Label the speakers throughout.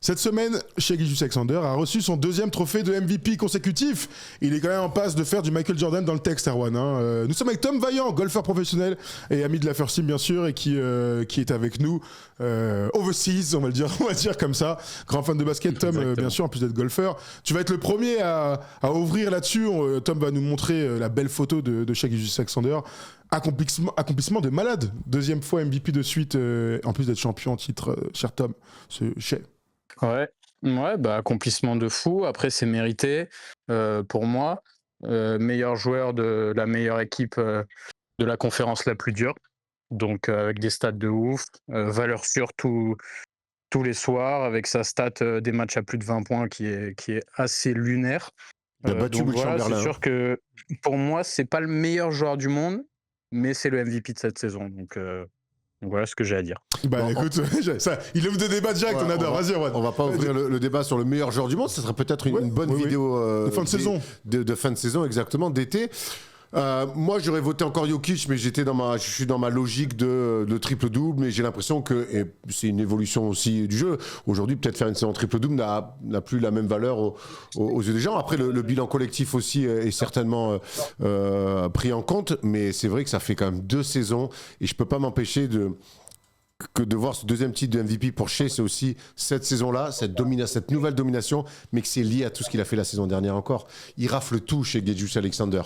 Speaker 1: Cette semaine, Shai Gilgeous-Alexander a reçu son deuxième trophée de MVP consécutif. Il est quand même en passe de faire du Michael Jordan dans le texte, Erwan. Nous sommes avec Tom Vaillant, golfeur professionnel et ami de la First Team, bien sûr, et qui est avec nous overseas, on va le dire comme ça. Grand fan de basket, Tom, bien sûr, en plus d'être golfeur. Tu vas être le premier à ouvrir là-dessus. Tom va nous montrer la belle photo de Shai Gilgeous-Alexander. Accomplissement de malade. Deuxième fois MVP de suite, en plus d'être champion en titre, cher Tom. C'est Shai.
Speaker 2: Ouais, accomplissement de fou. Après, c'est mérité pour moi. Meilleur joueur de la meilleure équipe de la conférence la plus dure. Donc, avec des stats de ouf. Valeur sûre tous les soirs, avec sa stat des matchs à plus de 20 points qui est assez lunaire.
Speaker 3: Il a battu
Speaker 2: donc voilà,
Speaker 3: Chamberlain.
Speaker 2: c'est sûr que pour moi, c'est pas le meilleur joueur du monde, mais c'est le MVP de cette saison. Donc voilà ce que j'ai à dire.
Speaker 1: Écoute, il ouvre des débats direct, on adore. Vas-y, Erwan.
Speaker 3: On va pas ouvrir le débat sur le meilleur joueur du monde, ça serait peut-être une bonne vidéo
Speaker 1: de fin de saison.
Speaker 3: De fin de saison, exactement, d'été. Moi, j'aurais voté encore Jokic, mais je suis dans ma logique de triple-double, mais j'ai l'impression que, et c'est une évolution aussi du jeu, aujourd'hui, peut-être faire une saison triple-double n'a plus la même valeur aux yeux des gens. Après, le bilan collectif aussi est certainement pris en compte, mais c'est vrai que ça fait quand même 2 saisons, et je peux pas m'empêcher de voir ce deuxième titre de MVP pour Shai, c'est aussi cette saison-là, cette nouvelle domination, mais que c'est lié à tout ce qu'il a fait la saison dernière encore. Il rafle tout chez Gilgeous-Alexander.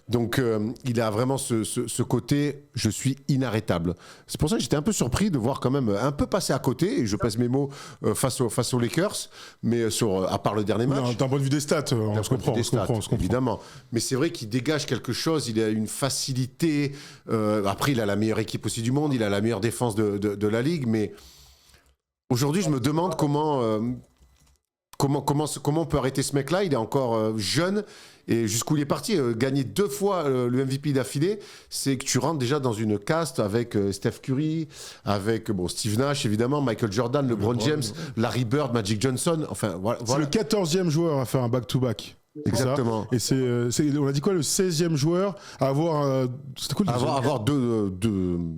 Speaker 3: Donc, il a vraiment ce côté, je suis inarrêtable. C'est pour ça que j'étais un peu surpris de voir quand même un peu passer à côté, et je pèse mes mots face aux Lakers, mais à part le dernier match.
Speaker 1: D'un point de vue des stats, on se comprend.
Speaker 3: Évidemment. Mais c'est vrai qu'il dégage quelque chose, il a une facilité. Après, il a la meilleure équipe aussi du monde, il a la meilleure défense de la Ligue, mais aujourd'hui, je me demande comment on peut arrêter ce mec-là. Il est encore jeune, et jusqu'où il est parti. Gagner 2 fois le MVP d'affilée, c'est que tu rentres déjà dans une caste avec Steph Curry, avec Steve Nash, évidemment, Michael Jordan, LeBron James, Larry Bird, Magic Johnson. Enfin, voilà.
Speaker 1: C'est le 14e joueur à faire un back-to-back.
Speaker 3: Exactement.
Speaker 1: Et on a dit quoi, le 16e joueur à avoir c'était quoi
Speaker 3: avoir deux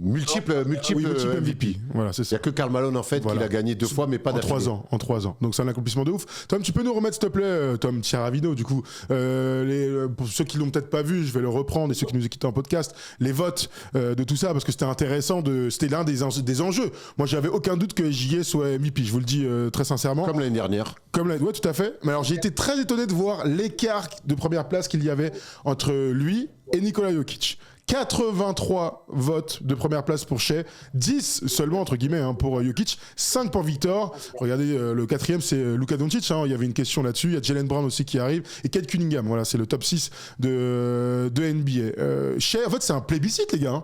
Speaker 3: multiples MVP.
Speaker 1: Voilà, c'est ça.
Speaker 3: Il n'y a que Karl Malone en fait qui l'a gagné 2 fois, mais pas d'affilée.
Speaker 1: En 3 ans. Donc c'est un accomplissement de ouf. Tom, tu peux nous remettre s'il te plaît, Tom Tiaravino, du coup, pour ceux qui l'ont peut-être pas vu, je vais le reprendre, et ceux qui nous écoutent en podcast, les votes de tout ça, parce que c'était intéressant, c'était l'un des enjeux. Moi, j'avais aucun doute que J.A. soit MVP, je vous le dis très sincèrement.
Speaker 3: Comme l'année dernière.
Speaker 1: Ouais, tout à fait. Mais alors, j'ai été très étonné de voir l'écart de première place qu'il y avait entre lui et Nikola Jokic. 83 votes de première place pour Shai, 10 seulement entre guillemets pour Jokic, 5 pour Victor. Regardez, le 4e c'est Luka Doncic, il y avait une question là-dessus, il y a Jalen Brown aussi qui arrive, et Kate Cunningham, voilà, c'est le top 6 de NBA. Shai, en fait, c'est un plébiscite, les gars.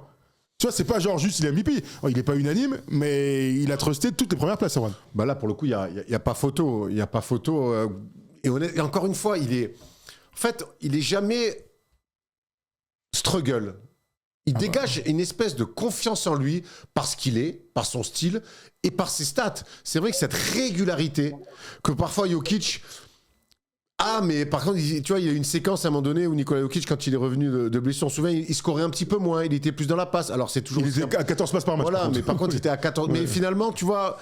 Speaker 1: Tu vois, c'est pas genre juste il est MVP. Il est pas unanime, mais il a trusté toutes les premières places, Erwan.
Speaker 3: Bah là, pour le coup, il y a pas photo. Il y a pas photo. Et encore une fois, il est jamais struggle. Il dégage une espèce de confiance en lui parce qu'il est, par son style et par ses stats. C'est vrai que cette régularité que parfois Jokic mais par contre, tu vois, il y a eu une séquence à un moment donné où Nikola Jokic, quand il est revenu de blessure, souvent, il scorait un petit peu moins, il était plus dans la passe. Alors, c'est toujours...
Speaker 1: Il était à 14 passes par match.
Speaker 3: Voilà, mais par contre, il était à 14... Ouais. Mais finalement, tu vois,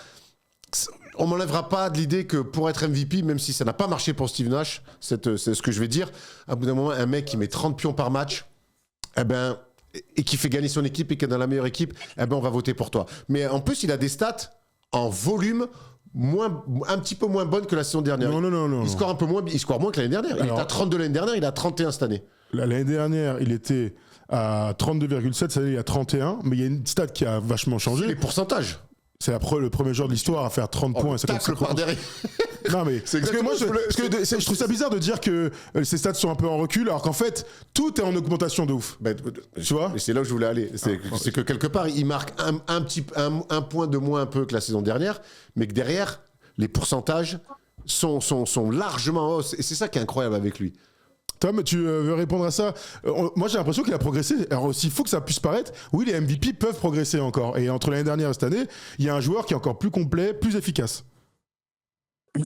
Speaker 3: on m'enlèvera pas de l'idée que pour être MVP, même si ça n'a pas marché pour Steve Nash, c'est ce que je vais dire, à bout d'un moment, un mec qui met 30 pions par match, et qui fait gagner son équipe et qui est dans la meilleure équipe, on va voter pour toi. Mais en plus, il a des stats en volume un petit peu moins bonne que la saison dernière.
Speaker 1: Non.
Speaker 3: Il score moins que l'année dernière. Il était à 32 l'année dernière, il est à 31 cette année.
Speaker 1: L'année dernière, il était à 32,7, cette année il est à 31, mais il y a une stat qui a vachement changé.
Speaker 3: C'est les pourcentages.
Speaker 1: C'est le premier joueur de l'histoire à faire 30 points.
Speaker 3: Tacle par derrière.
Speaker 1: Non mais parce que moi je trouve ça bizarre de dire que ces stats sont un peu en recul alors qu'en fait tout est en augmentation de ouf. Tu vois ?
Speaker 3: Et c'est là où je voulais aller. C'est que quelque part il marque un point de moins un peu que la saison dernière, mais que derrière les pourcentages sont largement en hausse. Et c'est ça qui est incroyable avec lui.
Speaker 1: Tom, tu veux répondre à ça ? Moi, j'ai l'impression qu'il a progressé. Alors, aussi fou que ça puisse paraître, oui, les MVP peuvent progresser encore. Et entre l'année dernière et cette année, il y a un joueur qui est encore plus complet, plus efficace.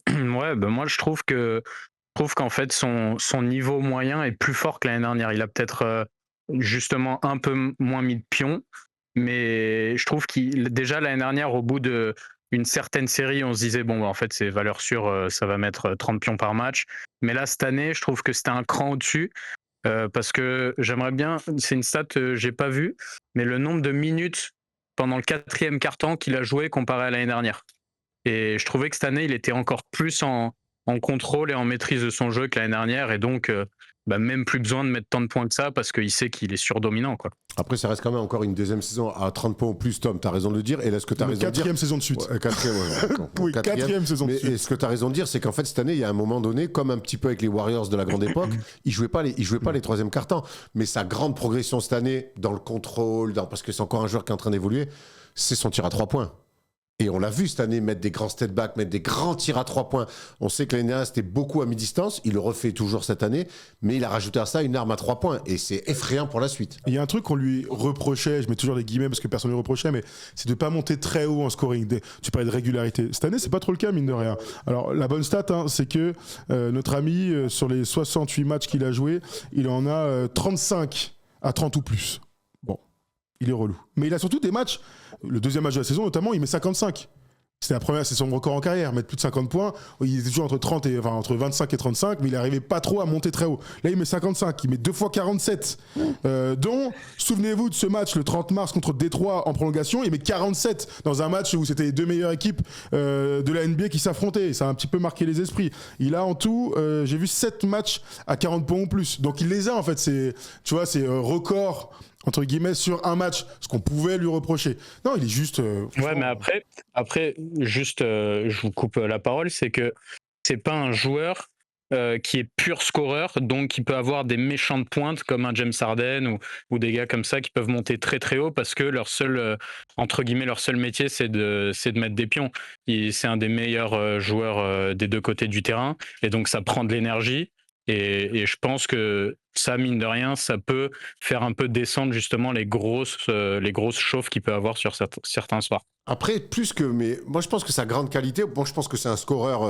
Speaker 2: Ouais, moi, je trouve qu'en fait, son niveau moyen est plus fort que l'année dernière. Il a peut-être justement un peu moins mis de pion, mais je trouve déjà l'année dernière, au bout de une certaine série, on se disait, bon, en fait, c'est valeur sûre, ça va mettre 30 pions par match. Mais là, cette année, je trouve que c'était un cran au-dessus. Parce que j'aimerais bien, c'est une stat que j'ai pas vue, mais le nombre de minutes pendant le 4e quart-temps qu'il a joué comparé à l'année dernière. Et je trouvais que cette année, il était encore plus en contrôle et en maîtrise de son jeu que l'année dernière. Et donc, même plus besoin de mettre tant de points que ça parce qu'il sait qu'il est surdominant, quoi.
Speaker 3: Après, ça reste quand même encore une deuxième saison à 30 points ou plus, Tom. Tu as raison de le dire. Et là, ce que tu as raison de dire.
Speaker 1: Quatrième saison de suite.
Speaker 3: Quatrième, ouais, d'accord.
Speaker 1: Oui, quatrième saison de
Speaker 3: Mais,
Speaker 1: suite.
Speaker 3: et ce que tu as raison de dire, c'est qu'en fait, cette année, il y a un moment donné, comme un petit peu avec les Warriors de la grande époque, ils jouaient pas les troisième quart-temps. Mais sa grande progression cette année, dans le contrôle, parce que c'est encore un joueur qui est en train d'évoluer, c'est son tir à 3 points. Et on l'a vu cette année mettre des grands step back, mettre des grands tirs à 3 points. On sait que l'année dernière, c'était beaucoup à mi-distance. Il le refait toujours cette année. Mais il a rajouté à ça une arme à 3 points. Et c'est effrayant pour la suite.
Speaker 1: Il y a un truc qu'on lui reprochait, je mets toujours des guillemets parce que personne ne lui reprochait, mais c'est de ne pas monter très haut en scoring. Tu parlais de régularité. Cette année, c'est pas trop le cas, mine de rien. Alors, la bonne stat, c'est que notre ami, sur les 68 matchs qu'il a joués, il en a 35 à 30 ou plus. Bon, il est relou. Mais il a surtout des matchs, le deuxième match de la saison notamment, il met 55. C'était la première, c'est son record en carrière, mettre plus de 50 points. Il était toujours entre 25 et 35, mais il n'arrivait pas trop à monter très haut. Là, il met 55, il met 2 fois 47. Dont, souvenez-vous de ce match, le 30 mars contre Détroit en prolongation, il met 47 dans un match où c'était les deux meilleures équipes de la NBA qui s'affrontaient. Ça a un petit peu marqué les esprits. Il a en tout, j'ai vu 7 matchs à 40 points ou plus. Donc il les a en fait, c'est record entre guillemets sur un match, ce qu'on pouvait lui reprocher. Non, il est juste.
Speaker 2: Ouais, mais après, juste, je vous coupe la parole, c'est que c'est pas un joueur qui est pur scoreur, donc qui peut avoir des méchantes pointes comme un James Harden ou des gars comme ça qui peuvent monter très très haut parce que leur seul, entre guillemets, leur seul métier, c'est de mettre des pions. C'est un des meilleurs joueurs des deux côtés du terrain, et donc ça prend de l'énergie. Et je pense que ça, mine de rien, ça peut faire un peu descendre justement les grosses chauffes qu'il peut avoir sur certains soirs.
Speaker 3: Après, mais moi je pense que sa grande qualité, je pense que c'est un scoreur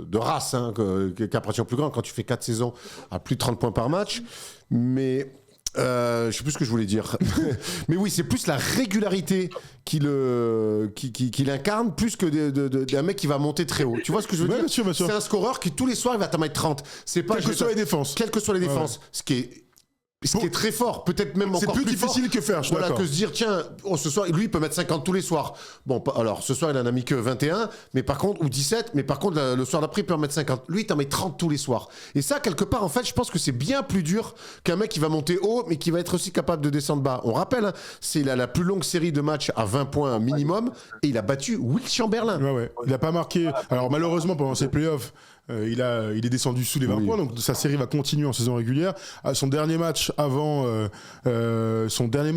Speaker 3: de race, qui a pratiquement plus grand quand tu fais 4 saisons à plus de 30 points par match. Mais je sais plus ce que je voulais dire. Mais oui, c'est plus la régularité qu'il incarne, plus que d'un mec qui va monter très haut. Tu vois ce que je veux dire?
Speaker 1: Bien sûr, bien sûr.
Speaker 3: C'est un scoreur qui tous les soirs il va t'en mettre 30. C'est pas
Speaker 1: Quelles que soient les défenses.
Speaker 3: Quelles que soient les défenses.
Speaker 1: Ouais.
Speaker 3: Ce qui est très fort, peut-être même encore
Speaker 1: plus
Speaker 3: plus
Speaker 1: difficile
Speaker 3: fort.
Speaker 1: que faire, je suis d'accord.
Speaker 3: Que se dire, tiens, ce soir, lui, il peut mettre 50 tous les soirs. Bon, alors, ce soir, il en a mis que 21, mais par contre, ou 17, mais par contre, le soir d'après, il peut en mettre 50. Lui, il t'en met 30 tous les soirs. Et ça, quelque part, en fait, je pense que c'est bien plus dur qu'un mec qui va monter haut, mais qui va être aussi capable de descendre bas. On rappelle, c'est la plus longue série de matchs à 20 points minimum, et il a battu Will Chamberlain.
Speaker 1: Ouais. Il n'a pas marqué. Alors, malheureusement, pendant ces playoffs, il est descendu sous les 20 points, donc sa série va continuer en saison régulière. Son dernier match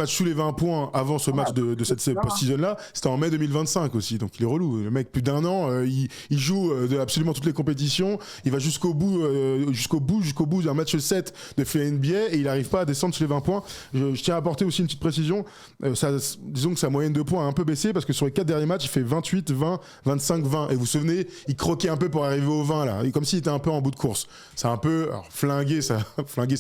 Speaker 1: sous les 20 points avant ce match de cette post-season-là, c'était en mai 2025 aussi. Donc il est relou. Le mec, plus d'1 an, il joue absolument toutes les compétitions. Il va jusqu'au bout d'un match 7 de fait NBA et il n'arrive pas à descendre sous les 20 points. Je tiens à apporter aussi une petite précision. Disons que sa moyenne de points a un peu baissé parce que sur les 4 derniers matchs, il fait 28, 20, 25, 20. Et vous vous souvenez, il croquait un peu pour arriver au 20 là. Comme s'il était un peu en bout de course. C'est un peu... Alors, flingué, c'est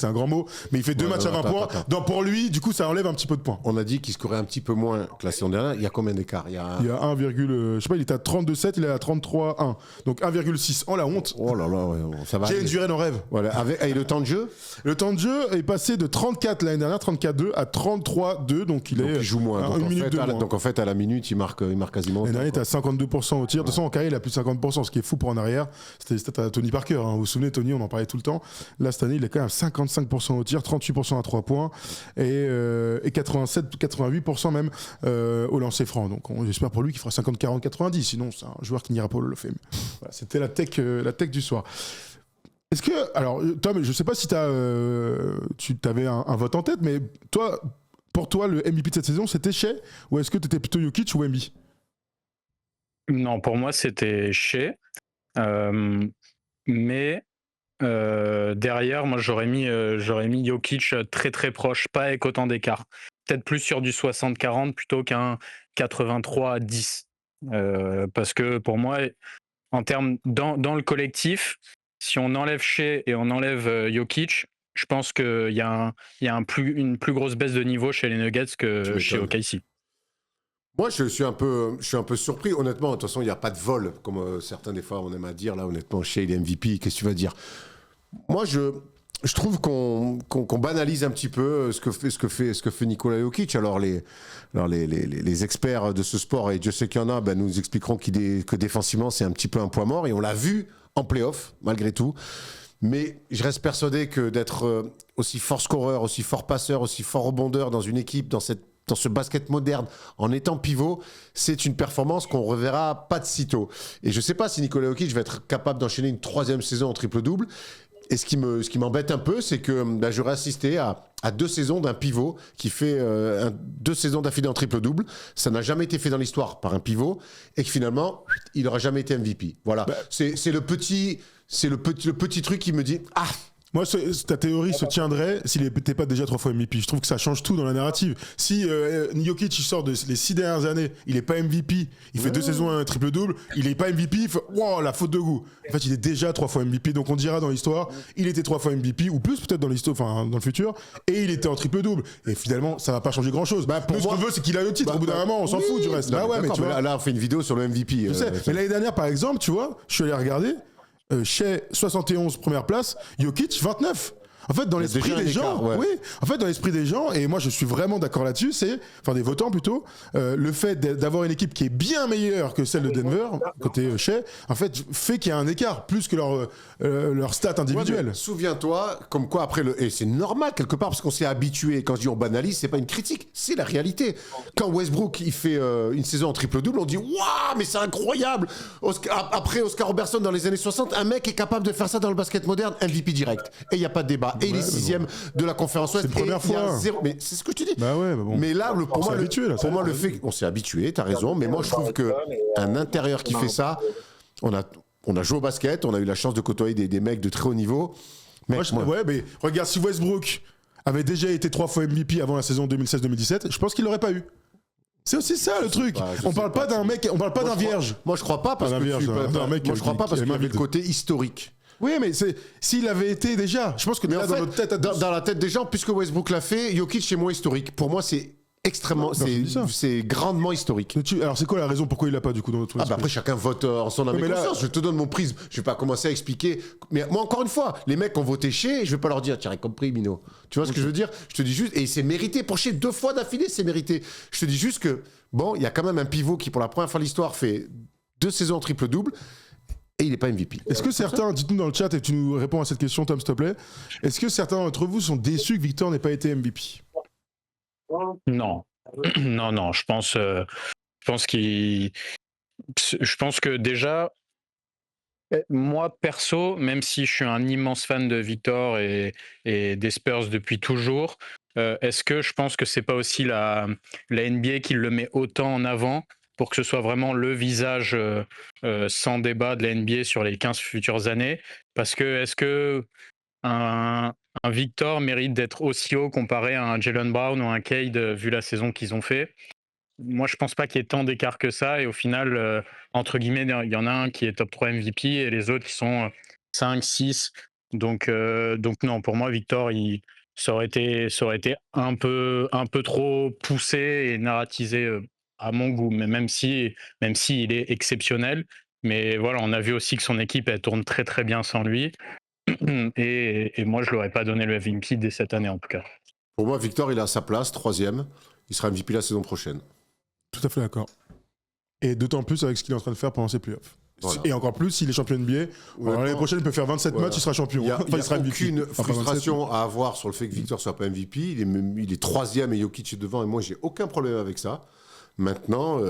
Speaker 1: un grand mot, mais il fait 2 matchs à 20 points. Donc pour lui, du coup, ça enlève un petit peu de points.
Speaker 3: On a dit qu'il scorait un petit peu moins que la saison dernière. Il y a combien d'écart? Il y a
Speaker 1: 1, je sais pas, il était à 32,7, il est à 33,1. Donc 1,6. Oh la honte.
Speaker 3: Oh là là, ouais, ça va.
Speaker 1: Jalen Duren en rêve.
Speaker 3: Voilà. Et le temps de jeu?
Speaker 1: Le temps de jeu est passé de 34 l'année dernière, 34,2 à 33,2. Donc il
Speaker 3: joue moins. Donc en fait, à la minute, il marque quasiment.
Speaker 1: L'année dernière, il était à 52% au tir. De toute façon, en carrière, il a plus de 50%, ce qui est fou pour en arrière. C'était des stats à Tony Parker. Vous vous souvenez, Tony, on en parlait tout le temps. Là, cette année, il est quand même à 55% au tir, 38% à 3 points et 88% même au lancer franc. Donc j'espère pour lui qu'il fera 50-40-90. Sinon, c'est un joueur qui n'ira pas au Hall of Fame. Voilà, c'était la tech du soir. Est-ce que... Alors, Tom, je ne sais pas si tu avais un vote en tête, mais pour toi, le MVP de cette saison, c'était Shai ou est-ce que tu étais plutôt Jokic ou Embiid?
Speaker 2: Non, pour moi, c'était Shai. Mais derrière, moi, j'aurais mis Jokic très très proche, pas avec autant d'écart. Peut-être plus sur du 60-40 plutôt qu'un 83-10. Parce que pour moi, en termes dans le collectif, si on enlève Shai et on enlève Jokic, je pense qu'il y a une plus grosse baisse de niveau chez les Nuggets que chez OKC.
Speaker 3: Moi, je suis un peu surpris. Honnêtement, de toute façon, il n'y a pas de vol, comme certains, des fois, on aime à dire. Là, honnêtement, chez les MVP, qu'est-ce que tu vas dire? Moi, je trouve qu'on banalise un petit peu ce que fait Nikola Jokic. Alors, les experts de ce sport, et Dieu sait qu'il y en a, nous expliqueront que défensivement, c'est un petit peu un poids mort. Et on l'a vu en play-off, malgré tout. Mais je reste persuadé que d'être aussi fort scoreur, aussi fort passeur, aussi fort rebondeur dans une équipe, dans ce basket moderne, en étant pivot, c'est une performance qu'on ne reverra pas de sitôt. Et je ne sais pas si Nikola Jokic va être capable d'enchaîner une 3e saison en triple-double. Et ce qui m'embête un peu, c'est que j'aurais assisté à 2 saisons d'un pivot qui fait 2 saisons d'affilée en triple-double. Ça n'a jamais été fait dans l'histoire par un pivot. Et que finalement, il n'aura jamais été MVP. Voilà. C'est le petit truc qui me dit « Ah !»
Speaker 1: Moi, ta théorie se tiendrait s'il n'était pas déjà 3 fois MVP. Je trouve que ça change tout dans la narrative. Si Jokic il sort les 6 dernières années, il n'est pas MVP, il fait 2 saisons un triple-double, il n'est pas MVP, il fait wow, la faute de goût. En fait, il est déjà 3 fois MVP, donc on dira dans l'histoire, il était 3 fois MVP, ou plus peut-être dans l'histoire, enfin dans le futur, et il était en triple-double. Et finalement, ça va pas changer grand-chose. Nous, ce qu'on veut, c'est qu'il a le titre. Au bout d'un moment, on s'en fout du reste.
Speaker 3: Ouais, mais tu vois, là, on fait une vidéo sur le MVP.
Speaker 1: Je sais. Mais l'année dernière, par exemple, tu vois, je suis allé regarder. Chez 71 première place, Jokic 29. En fait, dans l'esprit des gens, ouais. Oui. En fait, dans l'esprit des gens, et moi je suis vraiment d'accord là-dessus, des votants plutôt, le fait d'avoir une équipe qui est bien meilleure que celle de Denver côté Shea, en fait, fait qu'il y a un écart plus que leur stat individuel.
Speaker 3: Ouais, souviens-toi, comme quoi après et c'est normal quelque part parce qu'on s'est habitué. Quand je dis on banalise, c'est pas une critique, c'est la réalité. Quand Westbrook il fait une saison en triple-double, on dit waouh, mais c'est incroyable. Après Oscar Robertson dans les années 60, un mec est capable de faire ça dans le basket moderne, MVP direct. Et il y a pas de débat. Et il est 6e de la conférence Ouest.
Speaker 1: C'est la première fois.
Speaker 3: Mais c'est ce que je te dis.
Speaker 1: Bah ouais, bah bon.
Speaker 3: Mais là, pour moi, le fait qu'on s'est habitué, t'as raison. Mais moi, je trouve qu'un intérieur qui fait ça, on a joué au basket, on a eu la chance de côtoyer des mecs de très haut niveau.
Speaker 1: Ouais, mais regarde, si Westbrook avait déjà été 3 fois MVP avant la saison 2016-2017, je pense qu'il l'aurait pas eu. C'est aussi ça le truc. On parle pas d'un mec, on parle pas d'un vierge.
Speaker 3: Moi, je crois pas parce que je crois pas parce qu'il y avait le côté historique.
Speaker 1: Oui, mais s'il avait été déjà, je pense que là,
Speaker 3: dans la tête des gens, puisque Westbrook l'a fait, Jokic c'est moins historique. Pour moi, c'est extrêmement, c'est grandement historique.
Speaker 1: Alors, c'est quoi la raison pourquoi il l'a pas du coup dans notre esprit?
Speaker 3: Après, chacun vote en son âme et conscience. Je te donne mon prisme. Je vais pas commencer à expliquer. Mais moi, encore une fois, les mecs ont voté chez, je vais pas leur dire, tiens, compris, Mino. Tu vois ce que je veux dire? Je te dis juste, et c'est mérité pour chez 2 fois d'affilée, c'est mérité. Je te dis juste que, bon, il y a quand même un pivot qui, pour la première fois de l'histoire, fait 2 saisons en triple-double. Et il n'est pas MVP.
Speaker 1: Est-ce que certains, dites-nous dans le chat et tu nous réponds à cette question, Tom, s'il te plaît, est-ce que certains d'entre vous sont déçus que Victor n'ait pas été MVP?
Speaker 2: Non. Non, je pense que déjà, moi perso, même si je suis un immense fan de Victor et des Spurs depuis toujours, est-ce que je pense que c'est pas aussi la NBA qui le met autant en avant pour que ce soit vraiment le visage sans débat de la NBA sur les 15 futures années? Parce que est-ce que un Victor mérite d'être aussi haut comparé à un Jaylen Brown ou un Cade vu la saison qu'ils ont fait? Moi, je pense pas qu'il y ait tant d'écart que ça. Et au final, entre guillemets, il y en a un qui est top 3 MVP et les autres qui sont 5, 6. Donc non, pour moi, Victor, ça aurait été un peu trop poussé et narratisé à mon goût. Mais même si il est exceptionnel. Mais voilà, on a vu aussi que son équipe, elle tourne très très bien sans lui. Et moi, je l'aurais pas donné le MVP dès cette année en tout cas.
Speaker 3: Pour moi, Victor, il a sa place, 3e. Il sera MVP la saison prochaine.
Speaker 1: Tout à fait d'accord. Et d'autant plus avec ce qu'il est en train de faire pendant ses playoffs. Voilà. Et encore plus, s'il est champion NBA, l'année prochaine, il peut faire 27 matchs, il sera champion.
Speaker 3: Il n'y a aucune frustration à avoir sur le fait que Victor soit pas MVP. Il est 3e et Jokic est devant, et moi, j'ai aucun problème avec ça. Maintenant,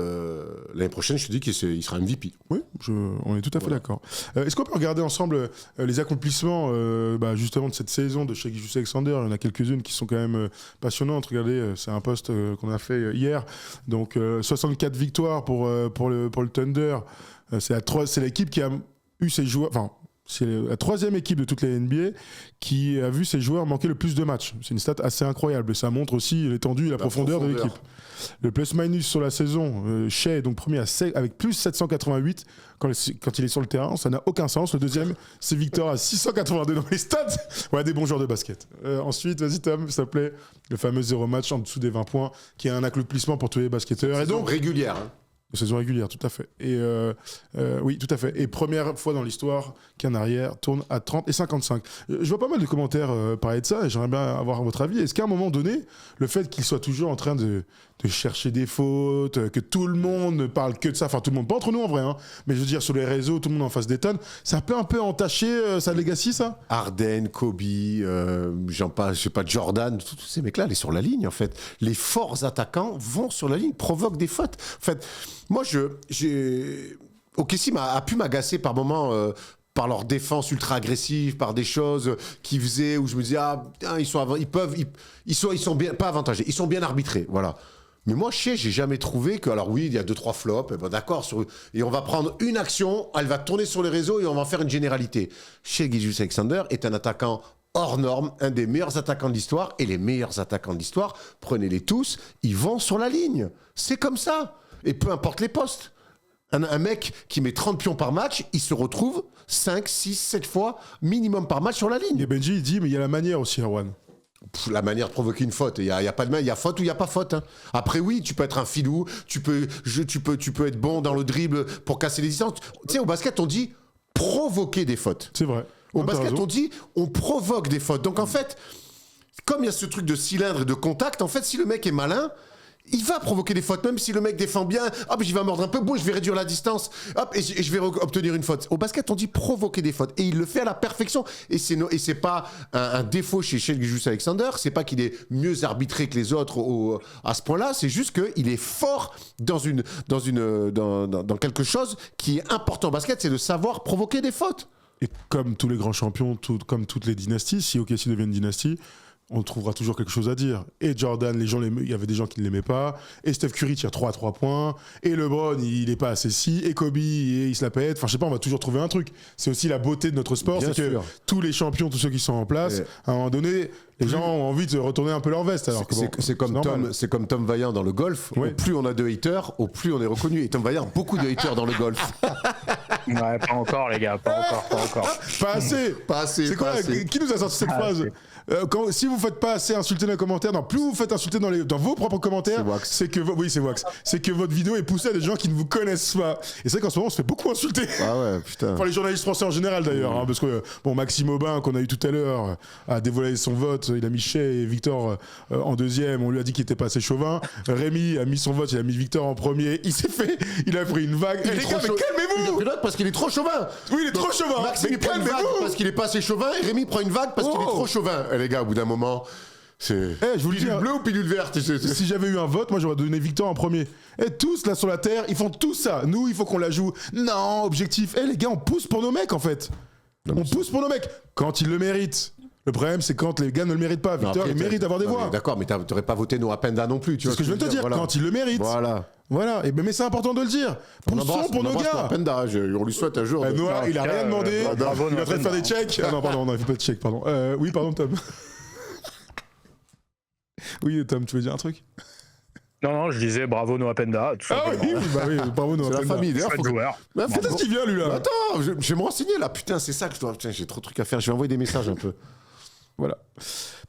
Speaker 3: l'année prochaine, je te dis qu'il sera MVP.
Speaker 1: Oui, on est tout à fait d'accord. Est-ce qu'on peut regarder ensemble les accomplissements justement de cette saison de Shai Gilgeous-Alexander? Il y en a quelques-unes qui sont quand même passionnantes. Regardez, c'est un post qu'on a fait hier. Donc 64 victoires pour le Thunder. C'est l'équipe qui a eu ses joueurs... Enfin, C'est la 3e équipe de toute la NBA qui a vu ses joueurs manquer le plus de matchs. C'est une stat assez incroyable et ça montre aussi l'étendue et la profondeur de l'équipe. Le plus-minus sur la saison, Shea est donc premier avec plus 788 quand il est sur le terrain. Ça n'a aucun sens. Le deuxième, c'est Victor à 682 dans les stats. Ouais, des bons joueurs de basket. Ensuite, vas-y Tom, s'il te plaît. Le fameux 0 match en dessous des 20 points qui est un accomplissement pour tous les basketteurs.
Speaker 3: Et donc régulière.
Speaker 1: De saison régulière, tout à fait. Et oui, tout à fait. Et première fois dans l'histoire qu'un arrière tourne à 30 et 55. Je vois pas mal de commentaires parler de ça et j'aimerais bien avoir votre avis. Est-ce qu'à un moment donné, le fait qu'il soit toujours en train de chercher des fautes, que tout le monde ne parle que de ça, enfin tout le monde, pas entre nous en vrai, hein, mais je veux dire sur les réseaux, tout le monde en fasse des tonnes, ça peut un peu entacher sa legacy, ça?
Speaker 3: Harden, Kobe, je sais pas, Jordan, tous ces mecs-là, ils sont sur la ligne en fait. Les forts attaquants vont sur la ligne, provoquent des fautes. En fait, moi, OKC a pu m'agacer par moments par leur défense ultra agressive, par des choses qu'ils faisaient où je me disais ils sont bien pas avantagés, ils sont bien arbitrés, voilà. Mais moi, j'ai jamais trouvé que, alors oui, il y a 2-3 flops, d'accord, et on va prendre une action, elle va tourner sur les réseaux et on va en faire une généralité. Shai Gilgeous-Alexander est un attaquant hors norme, un des meilleurs attaquants de l'histoire, et les meilleurs attaquants de l'histoire, prenez-les tous, ils vont sur la ligne. C'est comme ça. Et peu importe les postes. Un mec qui met 30 pions par match, il se retrouve 5, 6, 7 fois minimum par match sur la ligne.
Speaker 1: Et Benji, il dit, mais il y a la manière aussi, Erwan.
Speaker 3: La manière de provoquer une faute. Il y a pas de main, il y a faute ou il n'y a pas faute. Hein. Après, oui, tu peux être un filou, tu peux être bon dans le dribble pour casser les distances. Tu sais, au basket, on dit provoquer des fautes.
Speaker 1: C'est vrai.
Speaker 3: Au basket, on dit on provoque des fautes. Donc en fait, comme il y a ce truc de cylindre et de contact, en fait, si le mec est malin, il va provoquer des fautes, même si le mec défend bien. Hop, je vais mordre un peu, bon, je vais réduire la distance. Hop, et je vais obtenir une faute. Au basket, on dit provoquer des fautes. Et il le fait à la perfection. Et c'est pas un défaut chez Shai Gilgeous-Alexander. C'est pas qu'il est mieux arbitré que les autres à ce point-là. C'est juste qu'il est fort dans quelque chose qui est important au basket, c'est de savoir provoquer des fautes.
Speaker 1: Et comme tous les grands champions, comme toutes les dynasties, si OKC devient une dynastie, on trouvera toujours quelque chose à dire. Et Jordan, il y avait des gens qui ne l'aimaient pas. Et Steph Curry tire 3 à 3 points. Et LeBron, il n'est pas assez si. Et Kobe, il se la pète. Enfin, je sais pas, on va toujours trouver un truc. C'est aussi la beauté de notre sport.
Speaker 3: Bien
Speaker 1: c'est
Speaker 3: sûr.
Speaker 1: que tous les champions, tous ceux qui sont en place, à un moment donné, les gens ont envie de retourner un peu leur veste. Alors
Speaker 3: c'est comme Tom Vaillant dans le golf.
Speaker 1: Oui.
Speaker 3: Au plus on a de haters, au plus on est reconnu. Et Tom Vaillant, beaucoup de haters dans le golf.
Speaker 2: Ouais, pas encore, les gars, pas encore.
Speaker 1: Pas assez.
Speaker 3: Pas assez.
Speaker 1: C'est quoi qui nous a sorti cette phrase si vous ne faites pas assez insulter dans les commentaires, plus vous faites insulter dans vos propres commentaires, c'est que c'est Wax. C'est que votre vidéo est poussée à des gens qui ne vous connaissent pas. Et c'est vrai qu'en ce moment, on se fait beaucoup insulter.
Speaker 3: Ah ouais, putain.
Speaker 1: Enfin, les journalistes français en général d'ailleurs, hein, parce que Maxime Aubin qu'on a eu tout à l'heure a dévoilé son vote. Il a mis Shai et Victor en deuxième. On lui a dit qu'il était pas assez chauvin. Rémi a mis son vote, il a mis Victor en premier. Il a pris une vague. Les gars, mais calmez-vous.
Speaker 3: Il a pris parce qu'il est trop chauvin.
Speaker 1: Oui, il est trop chauvin.
Speaker 3: Maxime il prend une vague parce qu'il est pas assez chauvin. Et Rémi prend une vague parce qu'il est trop chauvin. Les gars, au bout d'un moment, c'est
Speaker 1: je vous le dis,
Speaker 3: pilule bleue ou pilule verte.
Speaker 1: Si j'avais eu un vote, moi j'aurais donné Victor en premier. Et tous là sur la terre, ils font tout ça. Nous, il faut qu'on la joue. Non, objectif. Les gars, on pousse pour nos mecs en fait. On pousse pour nos mecs quand ils le méritent. Le problème, c'est quand les gars ne le méritent pas. Victor, il mérite d'avoir des voix.
Speaker 3: D'accord, mais t'aurais pas voté Noah Penda non plus.
Speaker 1: C'est ce que je viens de te dire. Voilà. Quand il le mérite. Voilà. Mais c'est important de le dire. Poussons pour nos gars.
Speaker 3: Penda, on lui souhaite un jour.
Speaker 1: Noah, il a rien demandé. Il est en train de faire des checks. Ah non, pardon, il fait pas de checks, pardon. Oui, pardon, Tom. Oui, Tom, tu veux dire un truc?
Speaker 2: Non, je disais bravo Noah Penda. Tout
Speaker 1: oui, bravo Noah Penda.
Speaker 3: C'est la famille, d'ailleurs.
Speaker 1: Peut-être qu'il vient, lui, là.
Speaker 3: Attends, je vais me renseigner, là. Putain, c'est ça que je dois... Putain, j'ai trop de trucs à faire. Je vais envoyer des messages un peu.
Speaker 1: Voilà.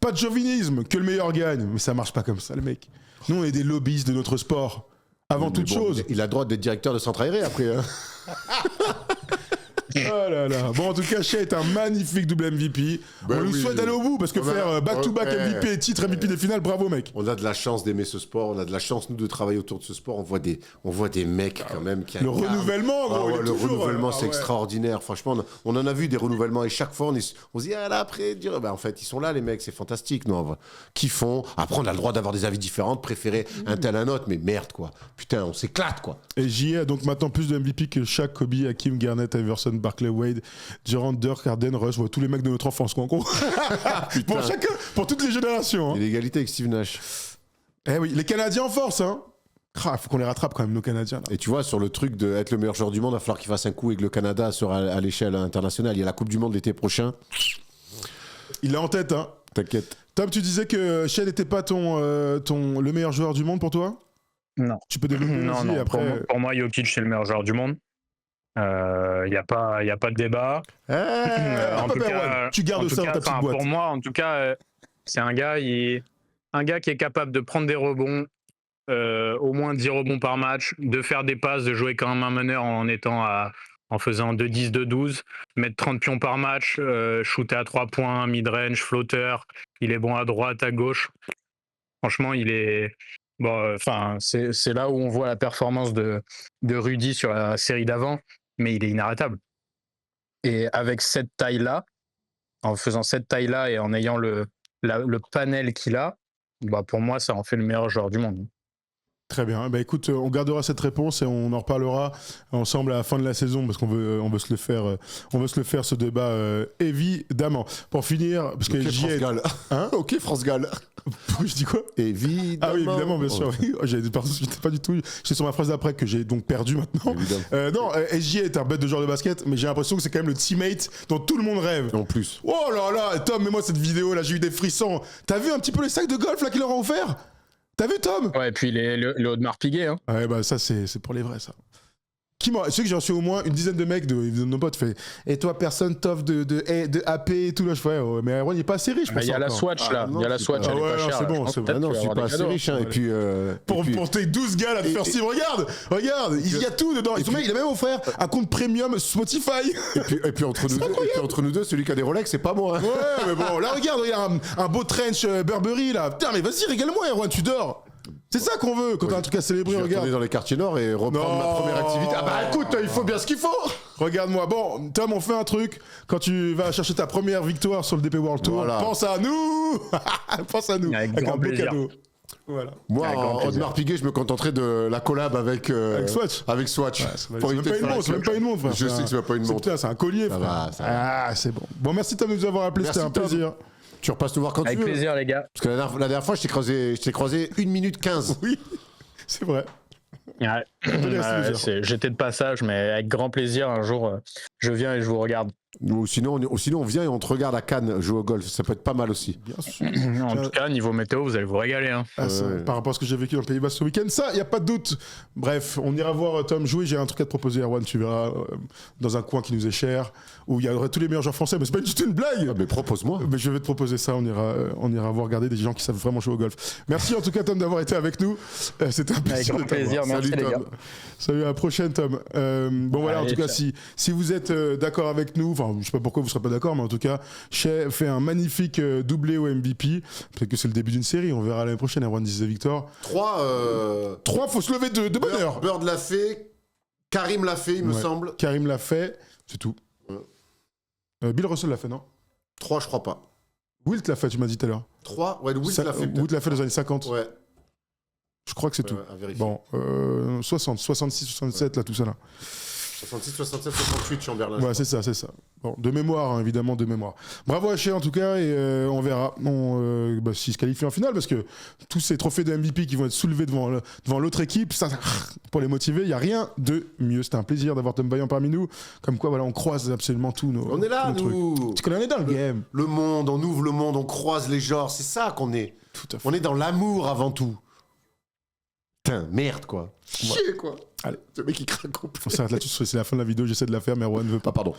Speaker 1: Pas de chauvinisme, que le meilleur gagne. Mais ça marche pas comme ça, le mec. Nous, on est des lobbyistes de notre sport. Avant toute chose.
Speaker 3: Il a le droit d'être directeur de centre aéré, après. Hein.
Speaker 1: Oh là là. Bon, en tout cas, Shai est un magnifique double MVP. On lui souhaite d'aller au bout parce que faire back-to-back MVP et titre MVP des finales, bravo mec.
Speaker 3: On a de la chance d'aimer ce sport, on a de la chance nous de travailler autour de ce sport. On voit des mecs quand même qui
Speaker 1: le renouvellement, gros,
Speaker 3: le renouvellement c'est extraordinaire. Franchement, on en a vu des renouvellements et chaque fois on se dit là après en fait ils sont là les mecs, c'est fantastique. Nous qui font. Après on a le droit d'avoir des avis différents, de préférer un tel à un autre, mais merde quoi. Putain, on s'éclate quoi.
Speaker 1: Et J.A. a donc maintenant plus de MVP que Shaq, Kobe, Hakim, Garnett, Iverson, Barkley, Wade, Durant, Dirk, Harden, Russ, tous les mecs de notre enfance, quoi. Pour chacun, pour toutes les générations. Hein.
Speaker 3: Et l'égalité avec Steve Nash.
Speaker 1: Eh oui, les Canadiens en force, hein. Faut qu'on les rattrape quand même, nos Canadiens. Là.
Speaker 3: Et tu vois, sur le truc d'être le meilleur joueur du monde, il va falloir qu'il fasse un coup et que le Canada sera à l'échelle internationale. Il y a la Coupe du Monde l'été prochain.
Speaker 1: Il est en tête, hein.
Speaker 3: T'inquiète.
Speaker 1: Tom, tu disais que Shea n'était pas le meilleur joueur du monde pour toi?
Speaker 2: Non.
Speaker 1: Tu peux développer
Speaker 2: Non,
Speaker 1: vas-y,
Speaker 2: non.
Speaker 1: après.
Speaker 2: Pour moi, Jokic, c'est le meilleur joueur du monde. Il n'y a pas de débat. En tout cas,
Speaker 1: tu gardes ça dans ta petite boîte.
Speaker 2: Pour moi, en tout cas, c'est un gars qui est capable de prendre des rebonds, au moins 10 rebonds par match, de faire des passes, de jouer comme un meneur en faisant 2-10, 2-12, mettre 30 pions par match, shooter à 3 points, mid-range, flotteur. Il est bon à droite, à gauche. Franchement, il est... Bon, c'est là où on voit la performance de Rudy sur la série d'avant, mais il est inarrêtable. Et avec cette taille-là, en faisant cette taille-là et en ayant le panel qu'il a, pour moi, ça en fait le meilleur joueur du monde.
Speaker 1: Très bien. Bah écoute, on gardera cette réponse et on en reparlera ensemble à la fin de la saison parce qu'on veut se le faire ce débat évidemment. Pour finir, parce que
Speaker 3: France Gall.
Speaker 1: Hein?
Speaker 3: Ok, France Gall.
Speaker 1: Je dis quoi?
Speaker 3: Évidemment.
Speaker 1: Ah oui, évidemment, bien sûr. Oui. J'étais pas du tout. J'étais sur ma phrase d'après que j'ai donc perdu maintenant. Non, SGA est un bête de joueur de basket, mais j'ai l'impression que c'est quand même le teammate dont tout le monde rêve.
Speaker 3: En plus.
Speaker 1: Oh là là, Tom, mets-moi cette vidéo là, j'ai eu des frissons. T'as vu un petit peu les sacs de golf là qu'il leur a offert? T'as vu, Tom?
Speaker 2: Ouais, et puis le Audemars Piguet. Hein.
Speaker 1: Ouais, bah ça, c'est pour les vrais, ça. Je sais que j'ai reçu au moins une dizaine de mecs de nos potes fait. Et toi, personne t'offre de AP et tout là. Je fais, ouais, mais Erwan, il est pas assez riche.
Speaker 2: Il y a la Swatch là. Il y a la Swatch.
Speaker 1: Ah ouais, c'est bon.
Speaker 3: Non, je suis pas assez riche. Et puis.
Speaker 1: Pour tes 12 gars là de First Team, regarde, il y a tout dedans. Il a même offert un compte premium Spotify.
Speaker 3: Et puis entre nous deux, celui qui a des Rolex, c'est pas moi.
Speaker 1: Ouais, mais bon, là, regarde, il y a un beau trench Burberry là. Putain, mais vas-y, régale-moi, Erwan, tu dors. C'est ça qu'on veut quand t'as un truc à célébrer, regarde.
Speaker 3: Je vais dans les quartiers nord et reprendre ma première activité. Ah bah écoute, il faut bien ce qu'il faut.
Speaker 1: Regarde-moi. Bon, Tom, on fait un truc. Quand tu vas chercher ta première victoire sur le DP World Tour, pense à nous. Pense à nous.
Speaker 2: Avec
Speaker 1: un beau
Speaker 2: plaisir.
Speaker 1: cadeau. Voilà.
Speaker 3: Moi, en Audemars Piguet, je me contenterai de la collab avec
Speaker 1: Swatch.
Speaker 3: Avec Swatch.
Speaker 1: Ouais, c'est même pas une montre.
Speaker 3: Je sais que c'est même pas une montre.
Speaker 1: C'est un collier, frère.
Speaker 3: Va.
Speaker 1: Ah, c'est bon. Bon, merci Tom de nous avoir appelé. C'était un plaisir.
Speaker 3: Tu repasses nous voir quand
Speaker 2: avec
Speaker 3: tu veux.
Speaker 2: Avec plaisir, les gars.
Speaker 3: Parce que la dernière fois, je t'ai croisé 1 minute 15.
Speaker 1: Oui, c'est vrai.
Speaker 2: Ouais. J'étais de passage, mais avec grand plaisir, un jour, je viens et je vous regarde.
Speaker 3: Ou sinon, on vient et on te regarde à Cannes jouer au golf. Ça peut être pas mal aussi.
Speaker 1: Bien sûr.
Speaker 2: En tout cas, niveau météo, vous allez vous régaler. Hein.
Speaker 1: Par rapport à ce que j'ai vécu dans le Pays Basque ce week-end, ça, il n'y a pas de doute. Bref, on ira voir Tom jouer. J'ai un truc à te proposer, Erwan. Tu verras dans un coin qui nous est cher, où il y aurait tous les meilleurs joueurs français. Mais c'est pas du tout une blague.
Speaker 3: Ah, mais propose-moi.
Speaker 1: Mais je vais te proposer ça. On ira voir regarder des gens qui savent vraiment jouer au golf. Merci en tout cas, Tom, d'avoir été avec nous. C'était un plaisir.
Speaker 2: Avec grand plaisir. Merci,
Speaker 1: Salut,
Speaker 2: les
Speaker 1: Tom.
Speaker 2: gars.
Speaker 1: Salut, à la prochaine, Tom. Voilà, allez, en tout cas, si vous êtes d'accord avec nous, enfin, je sais pas pourquoi vous serez pas d'accord, mais en tout cas, Shea fait un magnifique doublé au MVP. Peut-être que c'est le début d'une série. On verra l'année prochaine. Erwan disait Victor.
Speaker 3: 3,
Speaker 1: faut se lever de bonne heure.
Speaker 3: Bird l'a fait. Karim l'a fait, il me semble.
Speaker 1: Karim l'a fait. C'est tout. Bill Russell l'a fait, non?
Speaker 3: 3, je crois pas.
Speaker 1: Wilt l'a fait, tu m'as dit tout à l'heure.
Speaker 3: 3, ouais, Wilt l'a fait.
Speaker 1: Wilt l'a fait dans les années 50.
Speaker 3: Ouais.
Speaker 1: Je crois que c'est tout. Bon, 60, 66, 67, là, tout ça là.
Speaker 3: 66, 67, 68, Chamberlain.
Speaker 1: Ouais, c'est ça. Bon, de mémoire, hein, évidemment, de mémoire. Bravo à Shea en tout cas, et on verra s'il se qualifie en finale, parce que tous ces trophées de MVP qui vont être soulevés devant l'autre équipe, ça, pour les motiver, il n'y a rien de mieux. C'était un plaisir d'avoir Tom Vaillant parmi nous. Comme quoi, voilà, on croise absolument tous nos.
Speaker 3: On est là, nous.
Speaker 1: Trucs. Tu connais, on est dans le game.
Speaker 3: Le monde, on ouvre le monde, on croise les genres, c'est ça qu'on est.
Speaker 1: Tout à fait.
Speaker 3: On est dans l'amour avant tout. Putain, merde, quoi. Chier, quoi.
Speaker 1: Allez.
Speaker 3: Ce mec, il craque.
Speaker 1: On s'arrête là-dessus, c'est la fin de la vidéo, j'essaie de la faire, mais Erwan ne veut pas.
Speaker 3: Pardon.